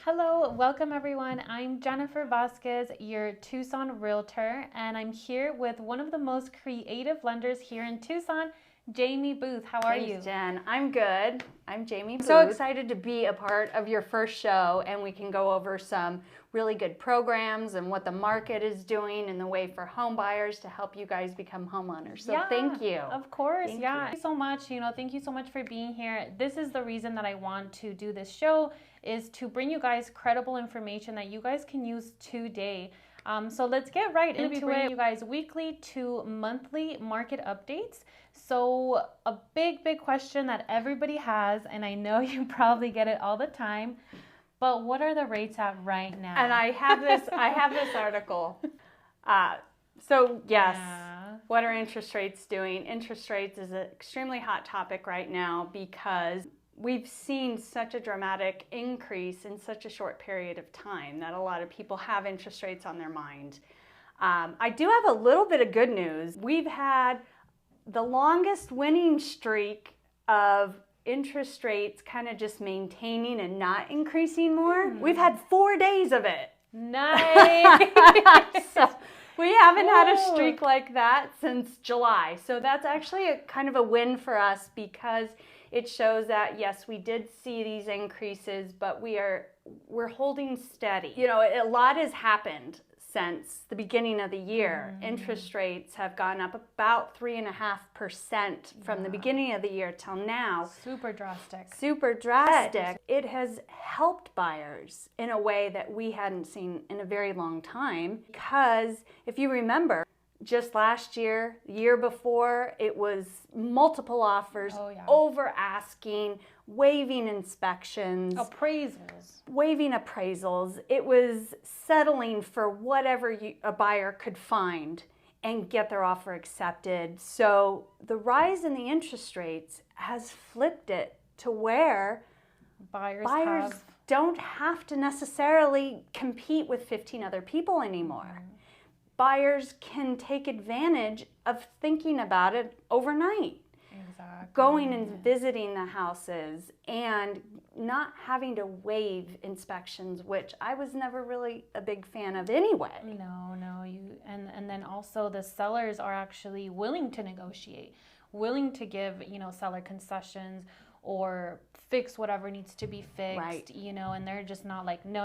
Hello, welcome everyone. I'm Jennifer Vazquez, your Tucson realtor, and I'm here with one of the most creative lenders here in Tucson, Jaimie Booth. How are you? Thanks, Jen. I'm good. I'm Jaimie Booth. So excited to be a part of your first show, and we can go over some really good programs and what the market is doing in the way for home buyers to help you guys become homeowners. So thank you. Of course. Thank Thank you so much. Thank you so much for being here. This is the reason that I want to do this show, is to bring you guys credible information that you guys can use today. So let's get right into it. You guys weekly to monthly market updates. So a big question that everybody has, and I know you probably get it all the time, but what are the rates at right now? And I have this article. What are interest rates doing? Interest rates is an extremely hot topic right now because we've seen such a dramatic increase in such a short period of time that a lot of people have interest rates on their mind. I do have a little bit of good news. We've had the longest winning streak of interest rates kind of just maintaining and not increasing more. We've had 4 days of it. Nice. So we haven't had a streak like that since July. So that's actually a kind of a win for us because it shows that, yes, we did see these increases, but we're holding steady. A lot has happened since the beginning of the year. Interest rates have gone up about 3.5% from the beginning of the year till now. Super drastic. Super drastic. It has helped buyers in a way that we hadn't seen in a very long time because if you remember, just last year, the year before, it was multiple offers, over asking, waiving inspections. Waiving appraisals. It was settling for whatever a buyer could find and get their offer accepted. So the rise in the interest rates has flipped it to where buyers don't have to necessarily compete with 15 other people anymore. Buyers can take advantage of thinking about it overnight. Exactly. Going and visiting the houses and not having to waive inspections, which I was never really a big fan of anyway. No, and then also the sellers are actually willing to negotiate, willing to give, seller concessions or fix whatever needs to be fixed, and they're just not like, no,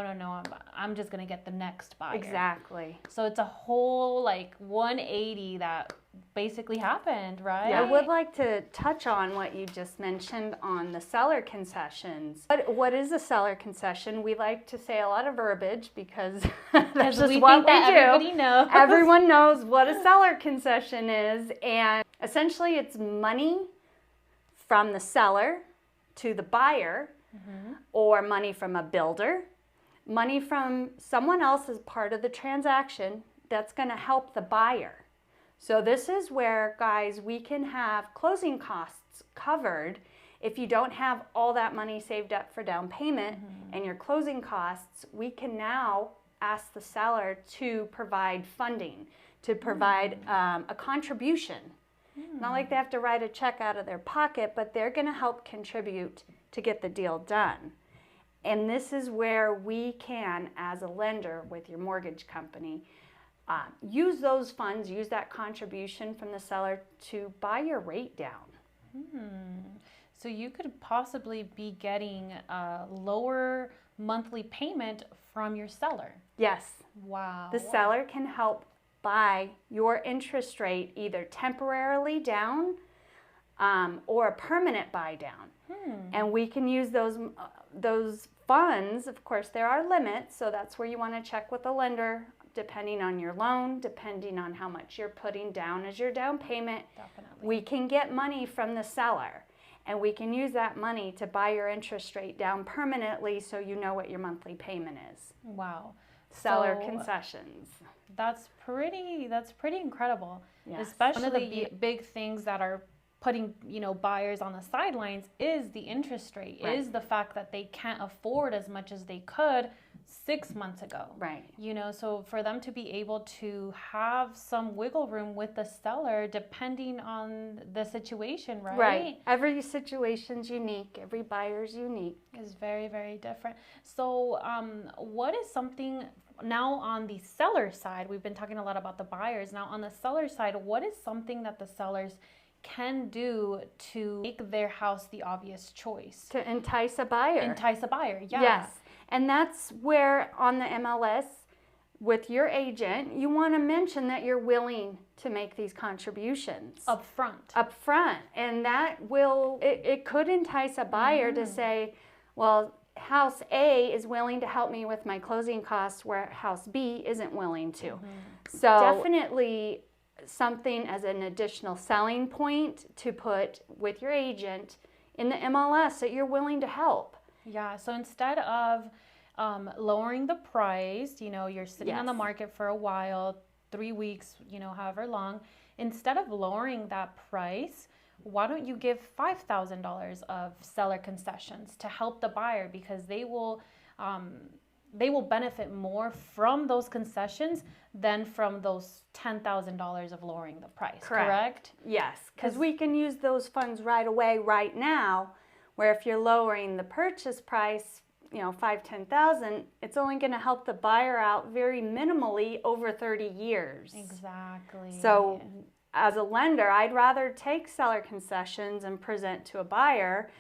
I'm just going to get the next buyer. Exactly. So it's a whole 180 that basically happened, right? Yeah, I would like to touch on what you just mentioned on the seller concessions. What is a seller concession? We like to say a lot of verbiage because that's just what we do. Everybody knows. Everyone knows what a seller concession is, and essentially it's money from the seller to the buyer, or money from a builder, money from someone else as part of the transaction that's going to help the buyer. So this is where, guys, we can have closing costs covered if you don't have all that money saved up for down payment and your closing costs. We can now ask the seller to provide funding, to provide a contribution. Not like they have to write a check out of their pocket, but they're going to help contribute to get the deal done. And this is where we can, as a lender with your mortgage company, use those funds, use that contribution from the seller to buy your rate down. So you could possibly be getting a lower monthly payment from your seller. Yes. Wow. The seller can help buy your interest rate either temporarily down or a permanent buy down. And we can use those funds. Of course, there are limits, so that's where you want to check with the lender, depending on your loan, depending on how much you're putting down as your down payment. Definitely. We can get money from the seller, and we can use that money to buy your interest rate down permanently so you know what your monthly payment is. Wow. Seller concessions. That's pretty incredible. Yes. Especially one of the big things that are putting, buyers on the sidelines is the interest rate, is the fact that they can't afford as much as they could 6 months ago. Right. So for them to be able to have some wiggle room with the seller depending on the situation, right? Right. Every situation's unique. Every buyer's unique. Is very, very different. So what is something now on the seller side? We've been talking a lot about the buyers. Now on the seller side, what is something that the sellers can do to make their house the obvious choice? To entice a buyer. Yeah. Yes. And that's where on the MLS with your agent, you want to mention that you're willing to make these contributions. Up front. And that will, it could entice a buyer to say, well, house A is willing to help me with my closing costs where house B isn't willing to. So definitely something as an additional selling point to put with your agent in the MLS that you're willing to help. Yeah, so instead of lowering the price, you're sitting on the market for a while, 3 weeks, however long, instead of lowering that price, why don't you give $5,000 of seller concessions to help the buyer, because they will benefit more from those concessions than from those $10,000 of lowering the price, correct? Yes, because we can use those funds right away, right now, where if you're lowering the purchase price, $5,000, $10,000, it's only going to help the buyer out very minimally over 30 years. Exactly. So as a lender, I'd rather take seller concessions and present to a buyer,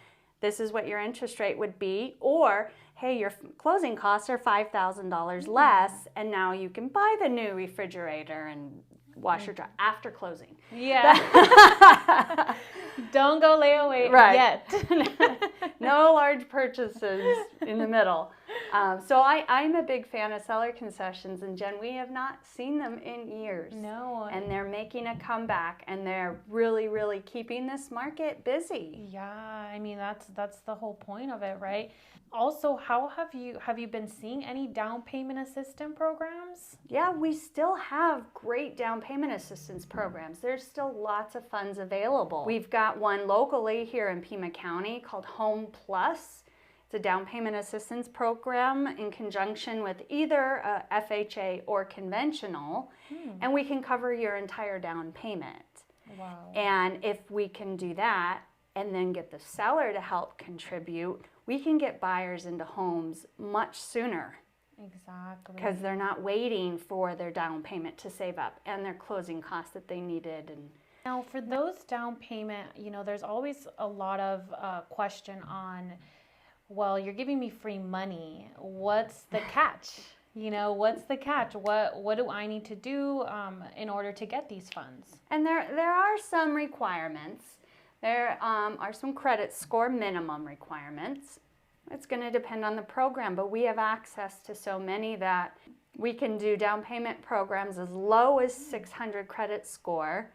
this is what your interest rate would be, or hey, your closing costs are $5,000 less, and now you can buy the new refrigerator and washer dryer after closing. Yeah. Don't go layaway yet. No large purchases in the middle. So I'm a big fan of seller concessions, and Jen, we have not seen them in years. No. And they're making a comeback, and they're really, really keeping this market busy. Yeah, I mean that's the whole point of it, right? Also, how have you been seeing any down payment assistance programs? Yeah, we still have great down payment assistance programs. There's still lots of funds available. We've got one locally here in Pima County called Home Plus. It's a down payment assistance program in conjunction with either a FHA or conventional, and we can cover your entire down payment. Wow. And if we can do that and then get the seller to help contribute, we can get buyers into homes much sooner. Exactly. Because they're not waiting for their down payment to save up and their closing costs that they needed. And now for those down payment, there's always a lot of question on, well, you're giving me free money. What's the catch? What's the catch? What do I need to do in order to get these funds? And there are some requirements. There are some credit score minimum requirements. It's going to depend on the program, but we have access to so many that we can do down payment programs as low as 600 credit score.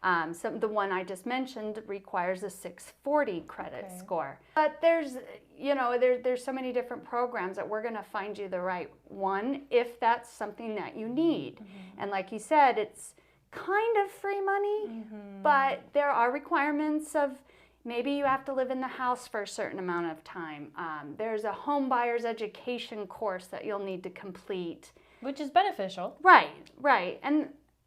So the one I just mentioned requires a 640 credit score. But there's so many different programs that we're going to find you the right one if that's something that you need. And like you said, it's kind of free money, but there are requirements of maybe you have to live in the house for a certain amount of time. There's a home buyer's education course that you'll need to complete. Which is beneficial. Right.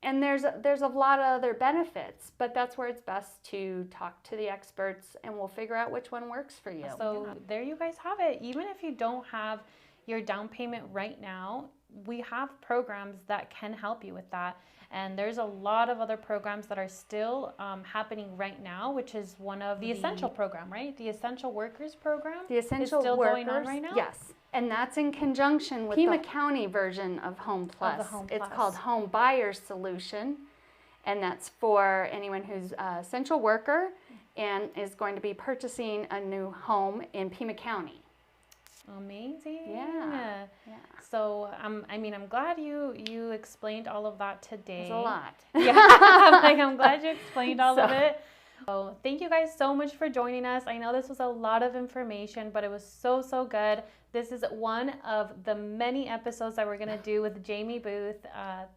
And there's a lot of other benefits, but that's where it's best to talk to the experts, and we'll figure out which one works for you. So there you guys have it. Even if you don't have your down payment right now, we have programs that can help you with that. And there's a lot of other programs that are still happening right now, which is one of the Essential program, right? The Essential Workers program. The Essential is still Workers, going on right now? Yes. And that's in conjunction with Pima County version of Home Plus. It's called Home Buyer Solution, and that's for anyone who's an essential worker and is going to be purchasing a new home in Pima County. Amazing. Yeah. So I'm glad you explained all of that today. It's a lot. Yeah. I'm glad you explained all of it. So thank you guys so much for joining us. I know this was a lot of information, but it was so, so good. This is one of the many episodes that we're going to do with Jaimie Booth.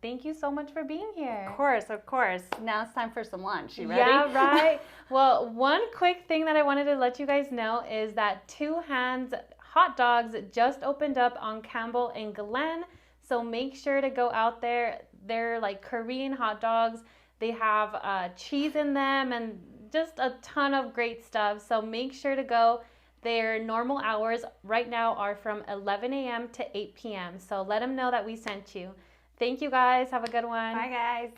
Thank you so much for being here. Of course, of course. Now it's time for some lunch. You ready? Yeah, right. Well, one quick thing that I wanted to let you guys know is that Two Hands Hot Dogs just opened up on Campbell and Glen. So make sure to go out there. They're like Korean hot dogs. They have cheese in them and just a ton of great stuff. So make sure to go. Their normal hours right now are from 11 a.m. to 8 p.m. So let them know that we sent you. Thank you guys. Have a good one. Bye, guys.